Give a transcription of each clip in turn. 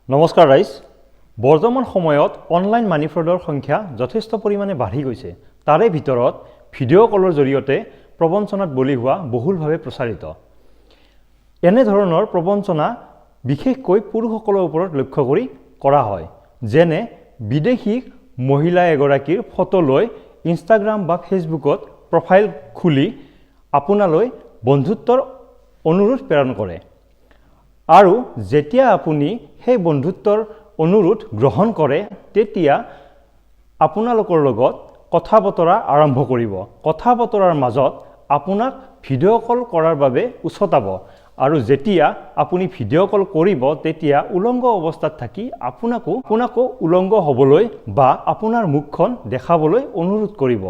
নমস্কাৰ ৰাইজ বৰ্তমান সময়ত অনলাইন মানি ফ্ৰডৰ সংখ্যা যথেষ্ট পৰিমাণে বাঢ়ি গৈছে তাৰে ভিতৰত ভিডিঅ' কলৰ জৰিয়তে প্ৰবঞ্চনাত বলি হোৱা বহুলভাৱে প্ৰচাৰিত এনে ধৰণৰ প্ৰবঞ্চনা বিশেষকৈ পুৰুষসকলৰ ওপৰত লক্ষ্য কৰি কৰা হয় যেনে বিদেশী মহিলা এগৰাকীৰ ফটো লৈ ইনষ্টাগ্ৰাম বা ফেচবুকত প্ৰফাইল খুলি আপোনালৈ বন্ধুত্বৰ অনুৰোধ প্ৰেৰণ কৰে আৰু যেতিয়া আপুনি সেই বন্ধুত্বৰ অনুৰোধ গ্ৰহণ কৰে তেতিয়া আপোনালোকৰ লগত কথা বতৰা আৰম্ভ কৰিব কথা বতৰাৰ মাজত আপোনাক ভিডিঅ' কল কৰাৰ বাবে উছতাব আৰু যেতিয়া আপুনি ভিডিঅ' কল কৰিব তেতিয়া উলংগ অৱস্থাত থাকি আপোনাকো উলংগ হ'বলৈ বা আপোনাৰ মুখখন দেখাবলৈ অনুৰোধ কৰিব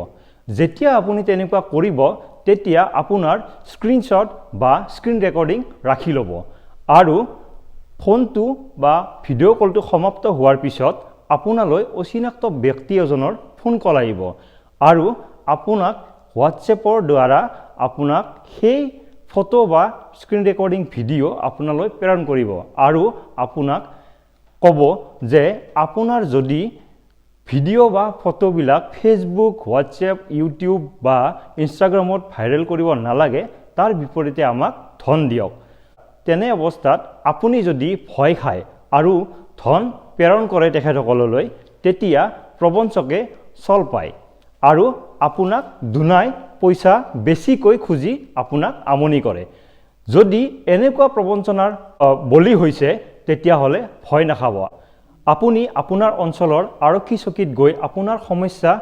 যেতিয়া আপুনি তেনেকুৱা কৰিব তেতিয়া আপোনাৰ স্ক্ৰীনশ্বট বা স্ক্ৰীন ৰেকৰ্ডিং ৰাখি ল'ব আৰু ফোনটো বা ভিডিঅ' কলটো সমাপ্ত হোৱাৰ পিছত আপোনালৈ অচিনাক্ত ব্যক্তি এজনৰ ফোন কল আহিব আৰু আপোনাক হোৱাটছএপৰ দ্বাৰা আপোনাক সেই ফটো বা স্ক্ৰীন ৰেকৰ্ডিং ভিডিঅ' আপোনালৈ প্ৰেৰণ কৰিব আৰু আপোনাক ক'ব যে আপোনাৰ যদি ভিডিঅ' বা ফটোবিলাক ফেচবুক হোৱাটছএপ ইউটিউব বা ইনষ্টাগ্ৰামত ভাইৰেল কৰিব নালাগে তাৰ বিপৰীতে আমাক ধন দিয়ক তেনে অৱস্থাত আপুনি যদি ভয় খায় আৰু ধন প্ৰেৰণ কৰে তেখেতসকললৈ তেতিয়া প্ৰবঞ্চকে চল পায় আৰু আপোনাক দুনাই পইচা বেছিকৈ খুজি আপোনাক আমনি কৰে যদি এনেকুৱা প্ৰবঞ্চনাৰ বলি হৈছে তেতিয়াহ'লে ভয় নাখাব আপুনি আপোনাৰ অঞ্চলৰ আৰক্ষী চকীত গৈ আপোনাৰ সমস্যা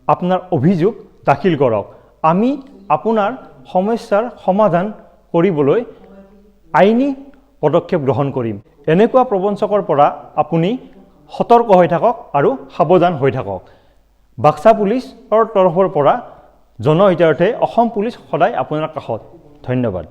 আপোনাৰ অভিযোগ দাখিল কৰক আমি আপোনাৰ সমস্যাৰ সমাধান কৰিবলৈ আইনী পদক্ষেপ গ্ৰহণ কৰিম এনেকুৱা প্ৰবঞ্চকৰ পৰা আপুনি সতৰ্ক হৈ থাকক আৰু সাৱধান হৈ থাকক বাক্সা পুলিচৰ তৰফৰ পৰা জনহিতাৰ্থে অসম পুলিচ সদায় আপোনাৰ কাষত ধন্যবাদ